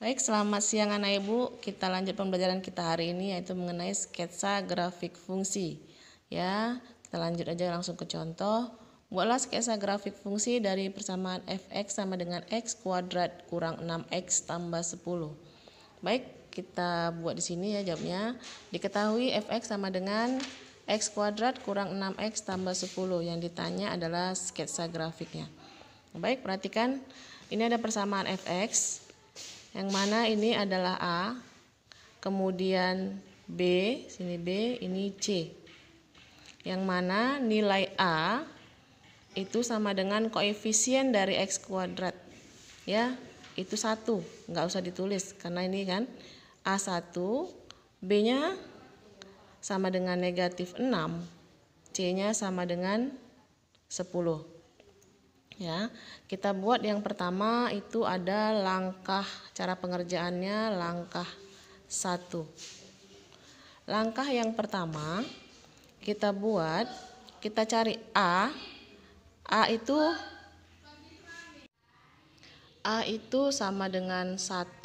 Baik, selamat siang anak ibu. Kita lanjut pembelajaran kita hari ini yaitu mengenai sketsa grafik fungsi. Ya, kita lanjut aja langsung ke contoh. Buatlah sketsa grafik fungsi dari persamaan fx sama dengan x kuadrat kurang 6x tambah 10. Baik, kita buat di sini ya jawabnya. Diketahui fx sama dengan x kuadrat kurang 6x tambah 10. Yang ditanya adalah sketsa grafiknya. Baik, perhatikan. Ini ada persamaan fx. Yang mana ini adalah A, kemudian B, sini B, ini C. Yang mana nilai A itu sama dengan koefisien dari X kuadrat. Ya, itu 1, nggak usah ditulis karena ini kan A1, B-nya sama dengan negatif 6, C-nya sama dengan 10. Ya, kita buat yang pertama itu ada langkah cara pengerjaannya langkah 1. Langkah yang pertama kita buat, kita cari A itu sama dengan 1.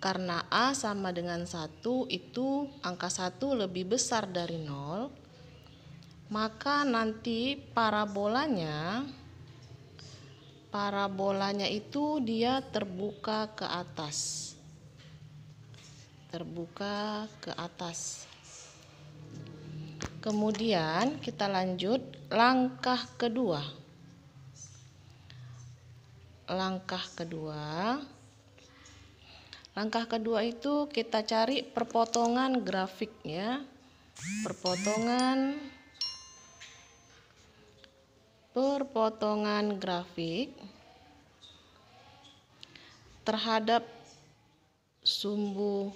Karena A sama dengan 1 itu angka 1 lebih besar dari 0, maka nanti parabolanya itu dia terbuka ke atas. Terbuka ke atas. Kemudian kita lanjut langkah kedua. Langkah kedua itu kita cari perpotongan grafiknya. Perpotongan grafik terhadap sumbu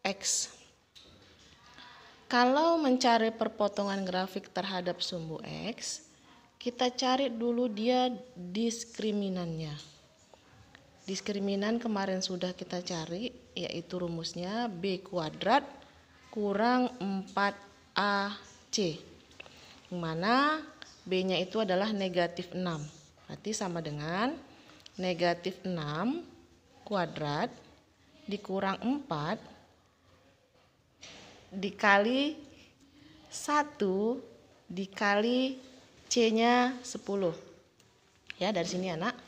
X. Kalau mencari perpotongan grafik terhadap sumbu X, kita cari dulu dia diskriminannya. Diskriminan kemarin sudah kita cari, yaitu rumusnya B kuadrat kurang 4AC. Yang mana B-nya itu adalah negatif 6. Berarti sama dengan negatif 6 kuadrat dikurang 4 dikali 1 dikali C-nya 10. Ya, dari sini anak.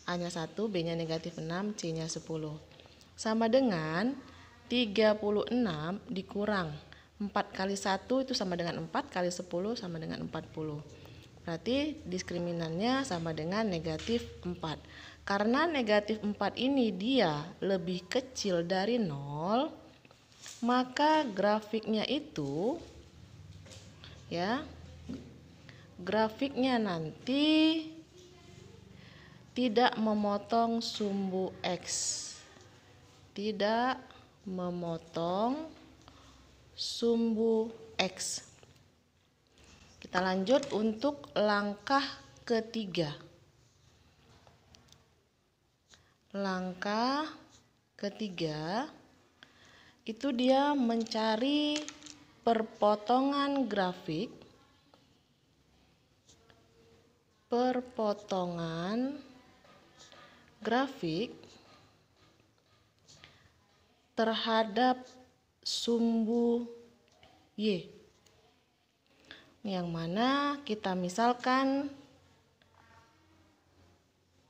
A-nya 1, B-nya negatif 6, C-nya 10. Sama dengan 36 dikurang 4 kali 1 itu sama dengan 4 kali 10 sama dengan 40. Berarti diskriminannya sama dengan negatif 4. Karena negatif 4 ini dia lebih kecil dari 0, maka grafiknya itu grafiknya nanti tidak memotong sumbu X. Tidak memotong sumbu X. Kita lanjut untuk langkah ketiga. Langkah ketiga itu dia mencari perpotongan grafik terhadap sumbu Y, yang mana kita misalkan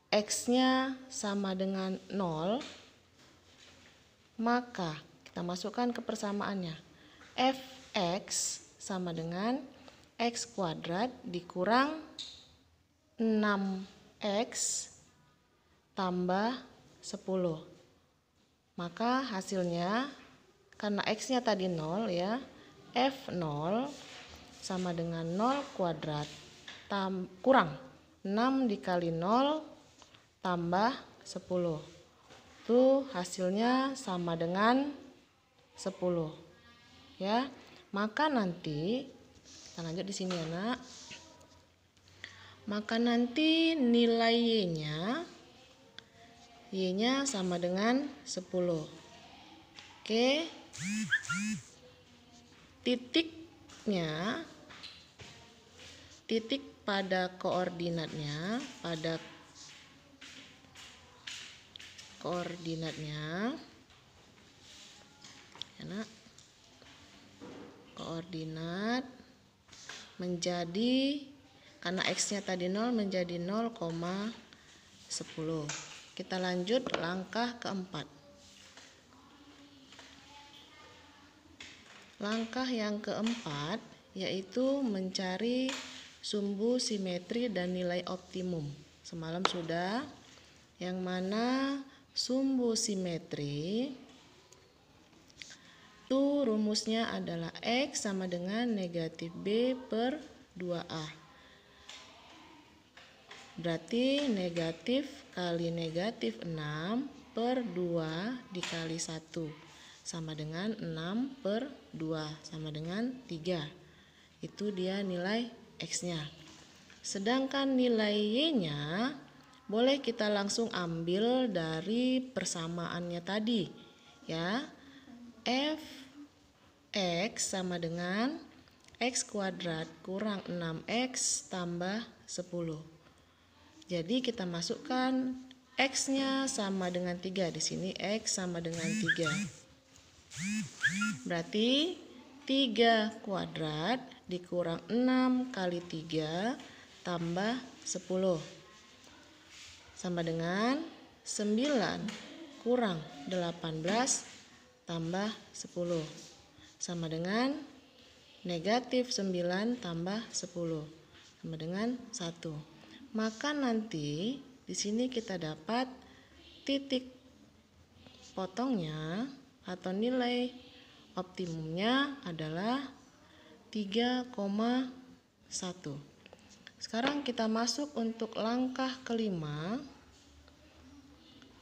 X-nya sama dengan 0, maka kita masukkan ke persamaannya. Fx sama dengan X kuadrat dikurang 6X tambah 10. Maka hasilnya, karena X-nya tadi 0 ya, F0 sama dengan 0 kuadrat kurang 6 dikali 0 tambah 10. Itu hasilnya sama dengan 10. Ya. Maka nanti kita lanjut di sini ya, Nak. Maka nanti nilai Y-nya sama dengan 10. Oke. Titik pada koordinatnya, pada koordinatnya. Ya, Nak. Koordinat menjadi, karena X-nya tadi 0 menjadi 0,10. Kita lanjut langkah keempat. Langkah yang keempat yaitu mencari sumbu simetri dan nilai optimum. Semalam sudah, yang mana sumbu simetri itu rumusnya adalah X sama dengan negatif B per 2A. Berarti negatif kali negatif 6 per 2 dikali 1 sama dengan 6 per 2 sama dengan 3. Itu dia nilai X-nya. Sedangkan nilai Y-nya boleh kita langsung ambil dari persamaannya tadi, ya. F(x) sama dengan X kuadrat kurang 6X tambah 10. Jadi kita masukkan X-nya sama dengan 3. Di sini X sama dengan 3. Berarti 3 kuadrat dikurang 6 kali 3 tambah 10. Sama dengan 9 kurang 18 tambah 10 sama dengan negatif 9 tambah 10 sama dengan 1. Maka nanti di sini kita dapat titik potongnya atau nilai optimumnya adalah 3,1. Sekarang kita masuk untuk langkah kelima.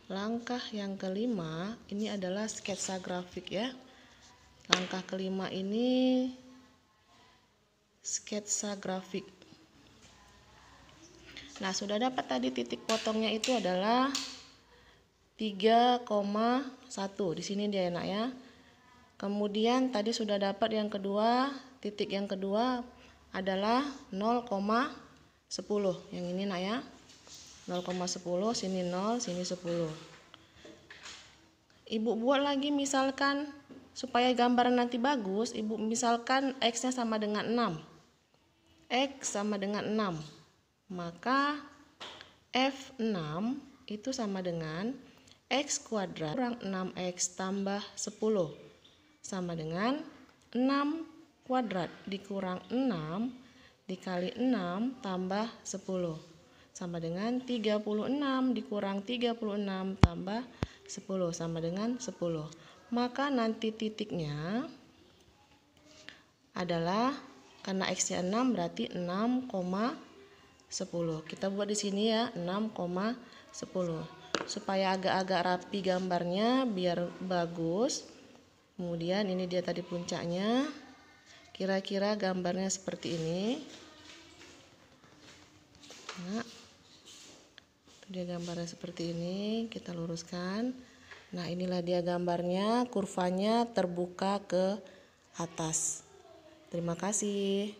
Langkah yang kelima ini adalah sketsa grafik, ya. Langkah kelima ini sketsa grafik. Nah, sudah dapat tadi titik potongnya itu adalah 3,1. Di sini dia, Nak, ya. Kemudian tadi sudah dapat yang kedua, titik yang kedua adalah 0,10. Yang ini, Nak, ya. 0,10, sini 0, sini 10. Ibu buat lagi misalkan supaya gambaran nanti bagus, Ibu misalkan X-nya sama dengan 6. X sama dengan 6. Maka F6 itu sama dengan X kuadrat kurang 6X tambah 10 sama dengan 6 kuadrat dikurang 6 dikali 6 tambah 10 sama dengan 36 dikurang 36 tambah 10 sama dengan 10. Maka nanti titiknya adalah, karena X-nya 6 berarti 6,10. Kita buat di sini, ya, 6,10. Supaya agak-agak rapi gambarnya biar bagus. Kemudian ini dia tadi puncaknya. Kira-kira gambarnya seperti ini. Nah, dia gambarnya seperti ini, kita luruskan. Nah, inilah dia gambarnya, kurvanya terbuka ke atas. Terima kasih.